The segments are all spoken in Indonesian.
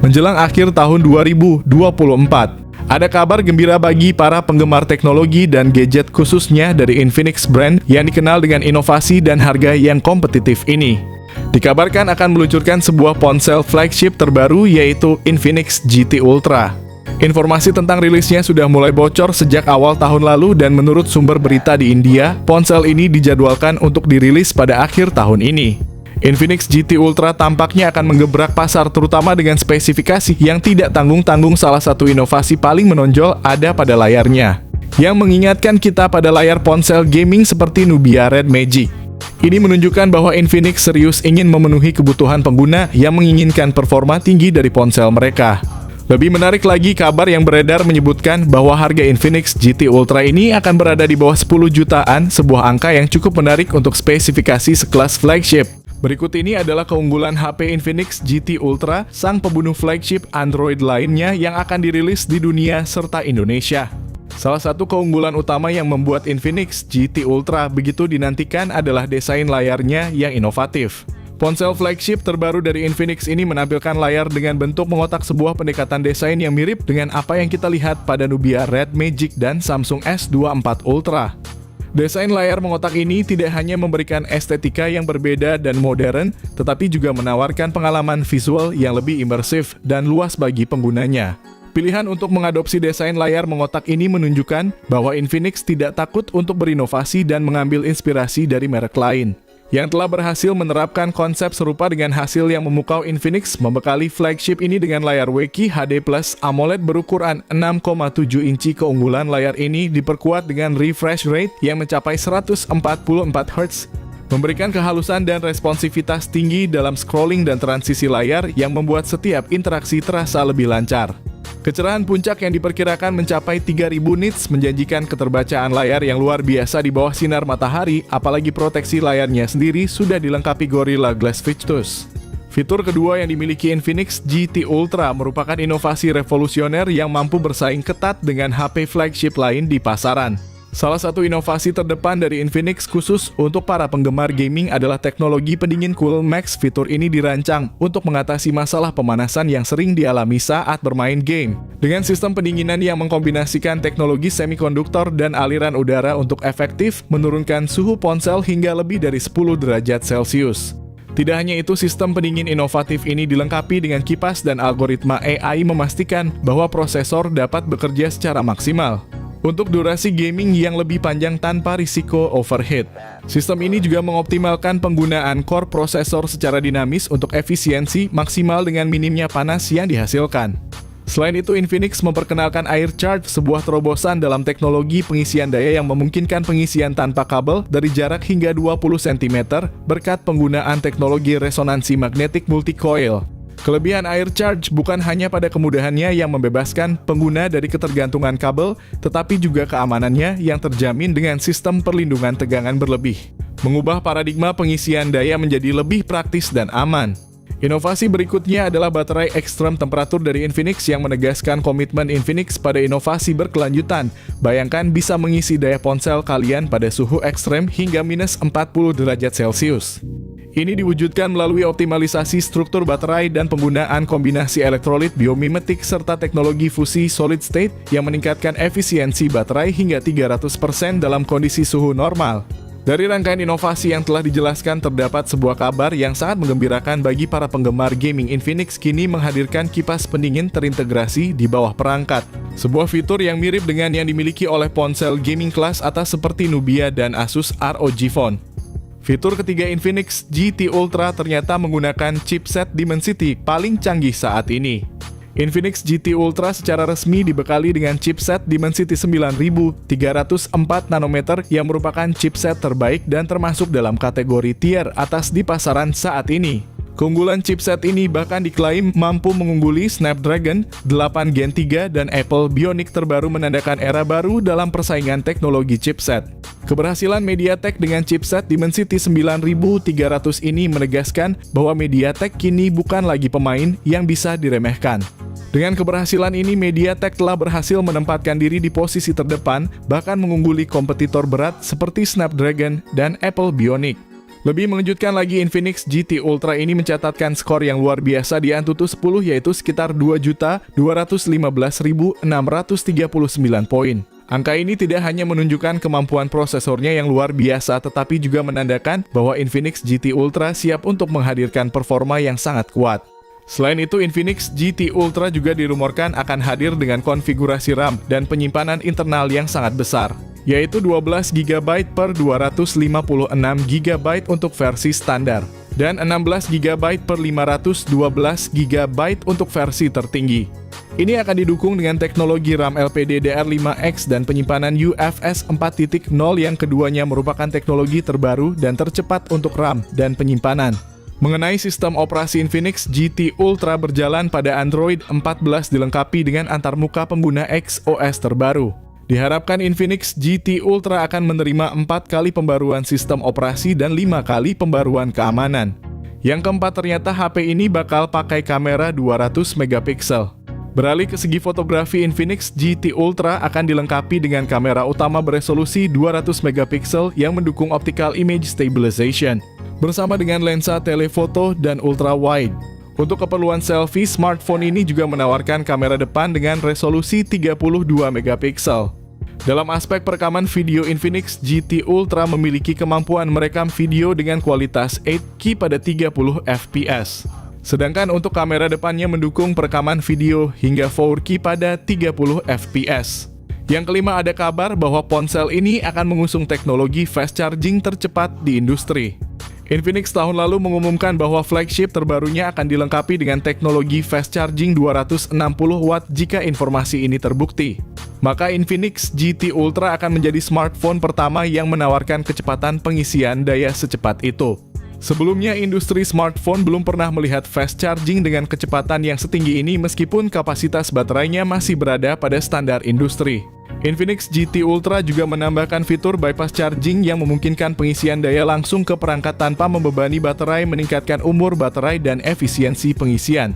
Menjelang akhir tahun 2024, ada kabar gembira bagi para penggemar teknologi dan gadget khususnya dari Infinix brand yang dikenal dengan inovasi dan harga yang kompetitif ini. Dikabarkan akan meluncurkan sebuah ponsel flagship terbaru yaitu Infinix GT Ultra. Informasi tentang rilisnya sudah mulai bocor sejak awal tahun lalu dan menurut sumber berita di India, ponsel ini dijadwalkan untuk dirilis pada akhir tahun ini. Infinix GT Ultra tampaknya akan menggebrak pasar terutama dengan spesifikasi yang tidak tanggung-tanggung. Salah satu inovasi paling menonjol ada pada layarnya, yang mengingatkan kita pada layar ponsel gaming seperti Nubia Red Magic. Ini menunjukkan bahwa Infinix serius ingin memenuhi kebutuhan pengguna yang menginginkan performa tinggi dari ponsel mereka. Lebih menarik lagi, kabar yang beredar menyebutkan bahwa harga Infinix GT Ultra ini akan berada di bawah 10 jutaan, sebuah angka yang cukup menarik untuk spesifikasi sekelas flagship. Berikut ini adalah keunggulan HP Infinix GT Ultra, sang pembunuh flagship Android lainnya yang akan dirilis di dunia serta Indonesia. Salah satu keunggulan utama yang membuat Infinix GT Ultra begitu dinantikan adalah desain layarnya yang inovatif. Ponsel flagship terbaru dari Infinix ini menampilkan layar dengan bentuk mengotak, sebuah pendekatan desain yang mirip dengan apa yang kita lihat pada Nubia Red Magic dan Samsung S24 Ultra. Desain layar mengotak ini tidak hanya memberikan estetika yang berbeda dan modern, tetapi juga menawarkan pengalaman visual yang lebih imersif dan luas bagi penggunanya. Pilihan untuk mengadopsi desain layar mengotak ini menunjukkan bahwa Infinix tidak takut untuk berinovasi dan mengambil inspirasi dari merek lain yang telah berhasil menerapkan konsep serupa. Dengan hasil yang memukau, Infinix membekali flagship ini dengan layar WQHD+ AMOLED berukuran 6,7 inci. Keunggulan layar ini diperkuat dengan refresh rate yang mencapai 144 Hz, memberikan kehalusan dan responsivitas tinggi dalam scrolling dan transisi layar yang membuat setiap interaksi terasa lebih lancar. Kecerahan puncak yang diperkirakan mencapai 3000 nits menjanjikan keterbacaan layar yang luar biasa di bawah sinar matahari, apalagi proteksi layarnya sendiri sudah dilengkapi Gorilla Glass Victus. Fitur kedua yang dimiliki Infinix GT Ultra merupakan inovasi revolusioner yang mampu bersaing ketat dengan HP flagship lain di pasaran. Salah satu inovasi terdepan dari Infinix khusus untuk para penggemar gaming adalah teknologi pendingin Cool Max. Fitur ini dirancang untuk mengatasi masalah pemanasan yang sering dialami saat bermain game. Dengan sistem pendinginan yang mengkombinasikan teknologi semikonduktor dan aliran udara untuk efektif menurunkan suhu ponsel hingga lebih dari 10 derajat Celcius. Tidak hanya itu, sistem pendingin inovatif ini dilengkapi dengan kipas dan algoritma AI memastikan bahwa prosesor dapat bekerja secara maksimal untuk durasi gaming yang lebih panjang tanpa risiko overheat. Sistem ini juga mengoptimalkan penggunaan core prosesor secara dinamis untuk efisiensi maksimal dengan minimnya panas yang dihasilkan. Selain itu, Infinix memperkenalkan Air Charge, sebuah terobosan dalam teknologi pengisian daya yang memungkinkan pengisian tanpa kabel dari jarak hingga 20 cm berkat penggunaan teknologi resonansi magnetik multi-coil. Kelebihan Air Charge bukan hanya pada kemudahannya yang membebaskan pengguna dari ketergantungan kabel, tetapi juga keamanannya yang terjamin dengan sistem perlindungan tegangan berlebih, mengubah paradigma pengisian daya menjadi lebih praktis dan aman. Inovasi berikutnya adalah baterai ekstrem temperatur dari Infinix yang menegaskan komitmen Infinix pada inovasi berkelanjutan. Bayangkan bisa mengisi daya ponsel kalian pada suhu ekstrem hingga minus 40 derajat Celcius. Ini diwujudkan melalui optimalisasi struktur baterai dan penggunaan kombinasi elektrolit biomimetik serta teknologi fusi solid state yang meningkatkan efisiensi baterai hingga 300% dalam kondisi suhu normal. Dari rangkaian inovasi yang telah dijelaskan, terdapat sebuah kabar yang sangat menggembirakan bagi para penggemar gaming. Infinix kini menghadirkan kipas pendingin terintegrasi di bawah perangkat, sebuah fitur yang mirip dengan yang dimiliki oleh ponsel gaming kelas atas seperti Nubia dan Asus ROG Phone. Fitur ketiga Infinix GT Ultra ternyata menggunakan chipset Dimensity paling canggih saat ini. Infinix GT Ultra secara resmi dibekali dengan chipset Dimensity 9304 nanometer yang merupakan chipset terbaik dan termasuk dalam kategori tier atas di pasaran saat ini. Keunggulan chipset ini bahkan diklaim mampu mengungguli Snapdragon 8 Gen 3 dan Apple Bionic terbaru, menandakan era baru dalam persaingan teknologi chipset. Keberhasilan MediaTek dengan chipset Dimensity 9300 ini menegaskan bahwa MediaTek kini bukan lagi pemain yang bisa diremehkan. Dengan keberhasilan ini, MediaTek telah berhasil menempatkan diri di posisi terdepan, bahkan mengungguli kompetitor berat seperti Snapdragon dan Apple Bionic. Lebih mengejutkan lagi, Infinix GT Ultra ini mencatatkan skor yang luar biasa di Antutu 10, yaitu sekitar 2.215.639 poin. Angka ini tidak hanya menunjukkan kemampuan prosesornya yang luar biasa, tetapi juga menandakan bahwa Infinix GT Ultra siap untuk menghadirkan performa yang sangat kuat. Selain itu, Infinix GT Ultra juga dirumorkan akan hadir dengan konfigurasi RAM dan penyimpanan internal yang sangat besar, yaitu 12 GB per 256 GB untuk versi standar, dan 16 GB per 512 GB untuk versi tertinggi. Ini akan didukung dengan teknologi RAM LPDDR5X dan penyimpanan UFS 4.0 yang keduanya merupakan teknologi terbaru dan tercepat untuk RAM dan penyimpanan. Mengenai sistem operasi, Infinix GT Ultra berjalan pada Android 14 dilengkapi dengan antarmuka pengguna XOS terbaru. Diharapkan Infinix GT Ultra akan menerima 4 kali pembaruan sistem operasi dan 5 kali pembaruan keamanan. Yang keempat, ternyata HP ini bakal pakai kamera 200 megapiksel. Beralih ke segi fotografi, Infinix GT Ultra akan dilengkapi dengan kamera utama beresolusi 200 megapiksel yang mendukung optical image stabilization, bersama dengan lensa telefoto dan ultra wide. Untuk keperluan selfie, smartphone ini juga menawarkan kamera depan dengan resolusi 32 megapiksel. Dalam aspek perekaman video, Infinix GT Ultra memiliki kemampuan merekam video dengan kualitas 8K pada 30 fps. Sedangkan untuk kamera depannya mendukung perekaman video hingga 4K pada 30 fps. Yang kelima, ada kabar bahwa ponsel ini akan mengusung teknologi fast charging tercepat di industri. Infinix tahun lalu mengumumkan bahwa flagship terbarunya akan dilengkapi dengan teknologi fast charging 260 watt. Jika informasi ini terbukti, maka Infinix GT Ultra akan menjadi smartphone pertama yang menawarkan kecepatan pengisian daya secepat itu. Sebelumnya, industri smartphone belum pernah melihat fast charging dengan kecepatan yang setinggi ini meskipun kapasitas baterainya masih berada pada standar industri. Infinix GT Ultra juga menambahkan fitur bypass charging yang memungkinkan pengisian daya langsung ke perangkat tanpa membebani baterai, meningkatkan umur baterai dan efisiensi pengisian.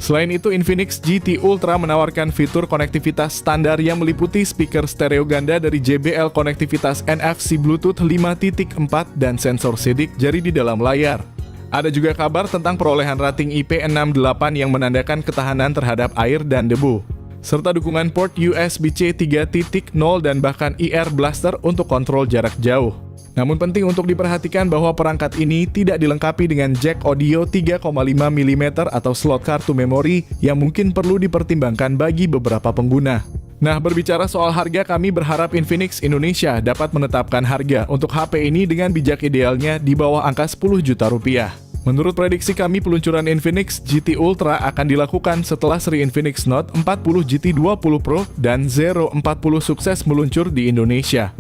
Selain itu, Infinix GT Ultra menawarkan fitur konektivitas standar yang meliputi speaker stereo ganda dari JBL, konektivitas NFC Bluetooth 5.4, dan sensor sidik jari di dalam layar. Ada juga kabar tentang perolehan rating IP68 yang menandakan ketahanan terhadap air dan debu, serta dukungan port USB-C 3.0 dan bahkan IR Blaster untuk kontrol jarak jauh. Namun penting untuk diperhatikan bahwa perangkat ini tidak dilengkapi dengan jack audio 3,5 mm atau slot kartu memori yang mungkin perlu dipertimbangkan bagi beberapa pengguna. Nah, berbicara soal harga, kami berharap Infinix Indonesia dapat menetapkan harga untuk HP ini dengan bijak, idealnya di bawah angka 10 juta rupiah. Menurut prediksi kami, peluncuran Infinix GT Ultra akan dilakukan setelah seri Infinix Note 40 GT 20 Pro dan Zero 40 sukses meluncur di Indonesia.